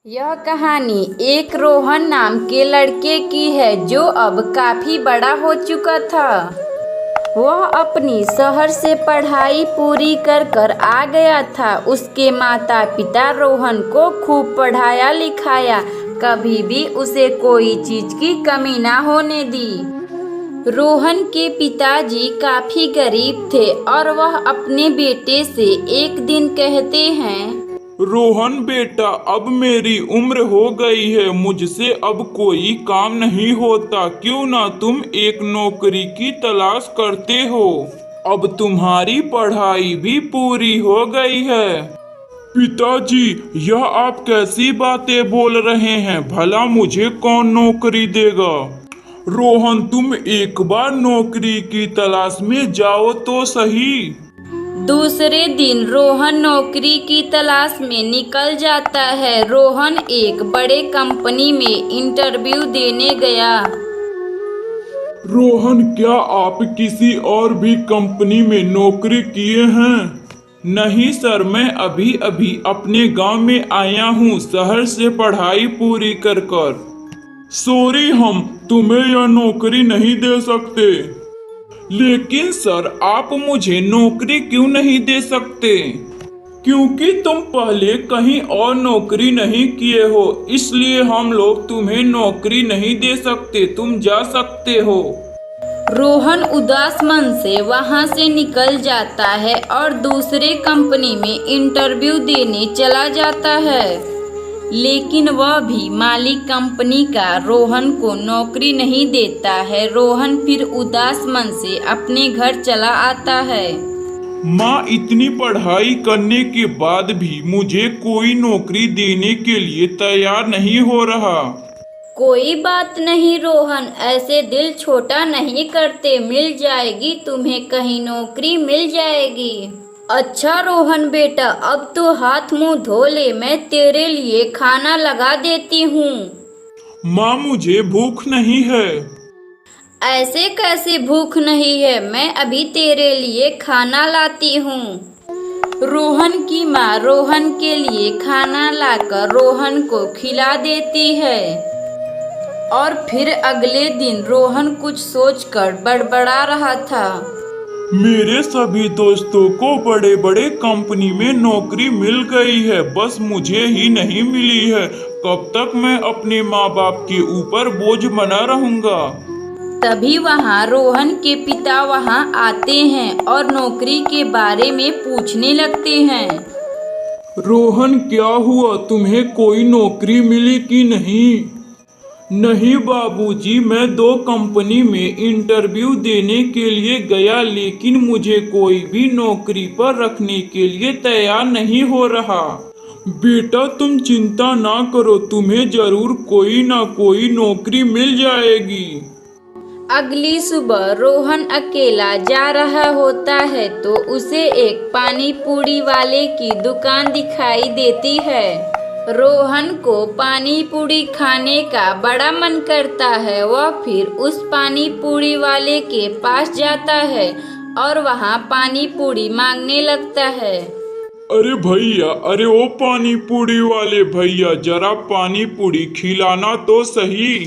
यह कहानी एक रोहन नाम के लड़के की है जो अब काफी बड़ा हो चुका था। वह अपनी शहर से पढ़ाई पूरी कर आ गया था। उसके माता पिता रोहन को खूब पढ़ाया लिखाया, कभी भी उसे कोई चीज की कमी ना होने दी। रोहन के पिताजी काफी गरीब थे और वह अपने बेटे से एक दिन कहते हैं, रोहन बेटा, अब मेरी उम्र हो गई है, मुझसे अब कोई काम नहीं होता, क्यों ना तुम एक नौकरी की तलाश करते हो। अब तुम्हारी पढ़ाई भी पूरी हो गई है। पिताजी, यह आप कैसी बातें बोल रहे हैं? भला मुझे कौन नौकरी देगा? रोहन, तुम एक बार नौकरी की तलाश में जाओ तो सही। दूसरे दिन रोहन नौकरी की तलाश में निकल जाता है। रोहन एक बड़े कंपनी में इंटरव्यू देने गया। रोहन, क्या आप किसी और भी कंपनी में नौकरी किए हैं? नहीं सर, मैं अभी अभी अपने गांव में आया हूँ शहर से पढ़ाई पूरी कर। सॉरी, हम तुम्हें यह नौकरी नहीं दे सकते। लेकिन सर, आप मुझे नौकरी क्यों नहीं दे सकते? क्योंकि तुम पहले कहीं और नौकरी नहीं किए हो, इसलिए हम लोग तुम्हें नौकरी नहीं दे सकते। तुम जा सकते हो। रोहन उदास मन से वहां से निकल जाता है और दूसरे कंपनी में इंटरव्यू देने चला जाता है। लेकिन वह भी मालिक कंपनी का रोहन को नौकरी नहीं देता है। रोहन फिर उदास मन से अपने घर चला आता है। माँ, इतनी पढ़ाई करने के बाद भी मुझे कोई नौकरी देने के लिए तैयार नहीं हो रहा। कोई बात नहीं रोहन, ऐसे दिल छोटा नहीं करते, मिल जाएगी तुम्हें, कहीं नौकरी मिल जाएगी। अच्छा रोहन बेटा, अब तो हाथ मुंह धो ले, मैं तेरे लिए खाना लगा देती हूँ। माँ, मुझे भूख नहीं है। ऐसे कैसे भूख नहीं है, मैं अभी तेरे लिए खाना लाती हूँ। रोहन की माँ रोहन के लिए खाना लाकर रोहन को खिला देती है। और फिर अगले दिन रोहन कुछ सोचकर बड़बड़ा रहा था। मेरे सभी दोस्तों को बड़े बड़े कंपनी में नौकरी मिल गई है, बस मुझे ही नहीं मिली है। कब तक मैं अपने माँ बाप के ऊपर बोझ बना रहूंगा? तभी वहाँ रोहन के पिता वहाँ आते हैं और नौकरी के बारे में पूछने लगते हैं। रोहन, क्या हुआ? तुम्हें कोई नौकरी मिली कि नहीं? नहीं बाबूजी, मैं 2 कंपनी में इंटरव्यू देने के लिए गया, लेकिन मुझे कोई भी नौकरी पर रखने के लिए तैयार नहीं हो रहा। बेटा, तुम चिंता ना करो, तुम्हें जरूर कोई ना कोई नौकरी मिल जाएगी। अगली सुबह रोहन अकेला जा रहा होता है तो उसे एक पानी पूरी वाले की दुकान दिखाई देती है। रोहन को पानी पूरी खाने का बड़ा मन करता है। वह फिर उस पानी पूरी वाले के पास जाता है और वहाँ पानी पूरी मांगने लगता है। अरे भैया, अरे ओ पानी पूरी वाले भैया, जरा पानी पूरी खिलाना तो सही।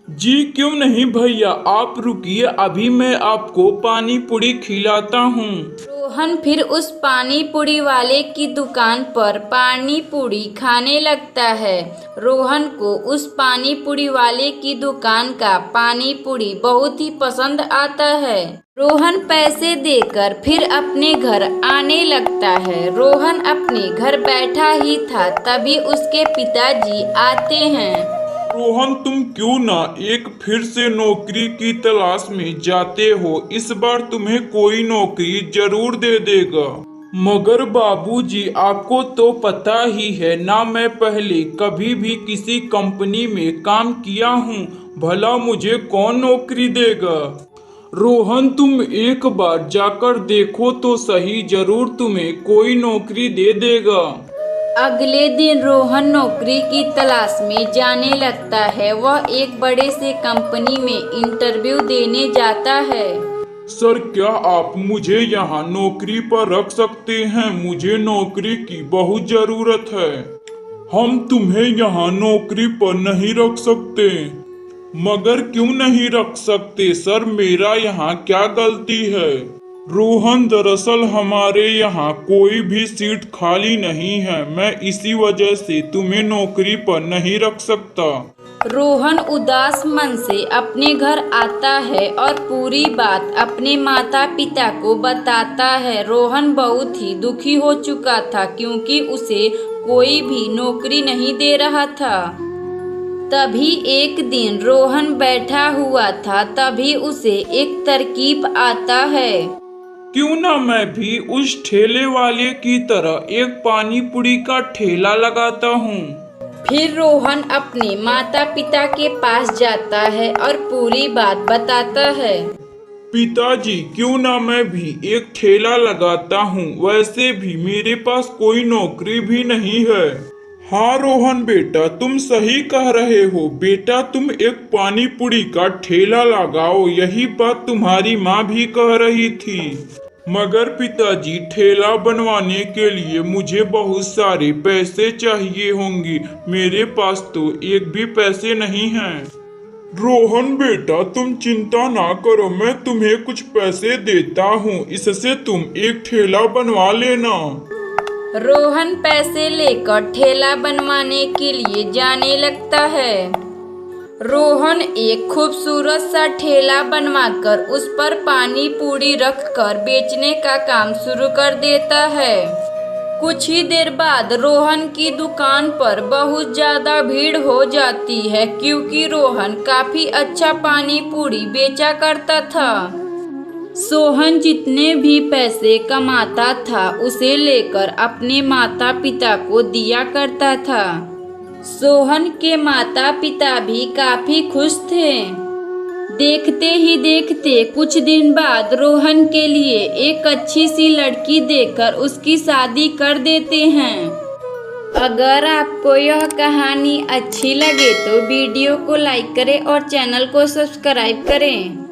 जी क्यों नहीं भैया, आप रुकिए, अभी मैं आपको पानी पूरी खिलाता हूँ। रोहन फिर उस पानी पूरी वाले की दुकान पर पानी पूरी खाने लगता है। रोहन को उस पानी पूरी वाले की दुकान का पानी पूरी बहुत ही पसंद आता है। रोहन पैसे देकर फिर अपने घर आने लगता है। रोहन अपने घर बैठा ही था, तभी उसके पिताजी आते हैं। रोहन, तुम क्यों ना एक फिर से नौकरी की तलाश में जाते हो? इस बार तुम्हें कोई नौकरी जरूर दे देगा। मगर बाबूजी, आपको तो पता ही है ना, मैं पहले कभी भी किसी कंपनी में काम किया हूँ, भला मुझे कौन नौकरी देगा? रोहन, तुम एक बार जाकर देखो तो सही, जरूर तुम्हें कोई नौकरी दे देगा। अगले दिन रोहन नौकरी की तलाश में जाने लगता है। वह एक बड़े से कंपनी में इंटरव्यू देने जाता है। सर, क्या आप मुझे यहाँ नौकरी पर रख सकते हैं? मुझे नौकरी की बहुत जरूरत है। हम तुम्हें यहाँ नौकरी पर नहीं रख सकते। मगर क्यों नहीं रख सकते सर, मेरा यहाँ क्या गलती है? रोहन, दरअसल हमारे यहाँ कोई भी सीट खाली नहीं है, मैं इसी वजह से तुम्हें नौकरी पर नहीं रख सकता। रोहन उदास मन से अपने घर आता है और पूरी बात अपने माता पिता को बताता है। रोहन बहुत ही दुखी हो चुका था क्योंकि उसे कोई भी नौकरी नहीं दे रहा था। तभी एक दिन रोहन बैठा हुआ था, तभी उसे एक तरकीब आता है। क्यों ना मैं भी उस ठेले वाले की तरह एक पानी पूरी का ठेला लगाता हूँ। फिर रोहन अपने माता पिता के पास जाता है और पूरी बात बताता है। पिताजी, क्यों ना मैं भी एक ठेला लगाता हूँ, वैसे भी मेरे पास कोई नौकरी भी नहीं है। हाँ रोहन बेटा, तुम सही कह रहे हो बेटा, तुम एक पानी पूरी का ठेला लगाओ, यही बात तुम्हारी माँ भी कह रही थी। मगर पिताजी, ठेला बनवाने के लिए मुझे बहुत सारे पैसे चाहिए होंगे, मेरे पास तो एक भी पैसे नहीं हैं। रोहन बेटा, तुम चिंता ना करो, मैं तुम्हें कुछ पैसे देता हूँ, इससे तुम एक ठेला बनवा लेना। रोहन पैसे लेकर ठेला बनवाने के लिए जाने लगता है। रोहन एक खूबसूरत सा ठेला बनवाकर उस पर पानी पूरी रखकर बेचने का काम शुरू कर देता है। कुछ ही देर बाद रोहन की दुकान पर बहुत ज्यादा भीड़ हो जाती है क्योंकि रोहन काफी अच्छा पानी पूरी बेचा करता था। सोहन जितने भी पैसे कमाता था उसे लेकर अपने माता पिता को दिया करता था। सोहन के माता पिता भी काफी खुश थे। देखते ही देखते कुछ दिन बाद रोहन के लिए एक अच्छी सी लड़की देखकर उसकी शादी कर देते हैं। अगर आपको यह कहानी अच्छी लगे तो वीडियो को लाइक करें और चैनल को सब्सक्राइब करें।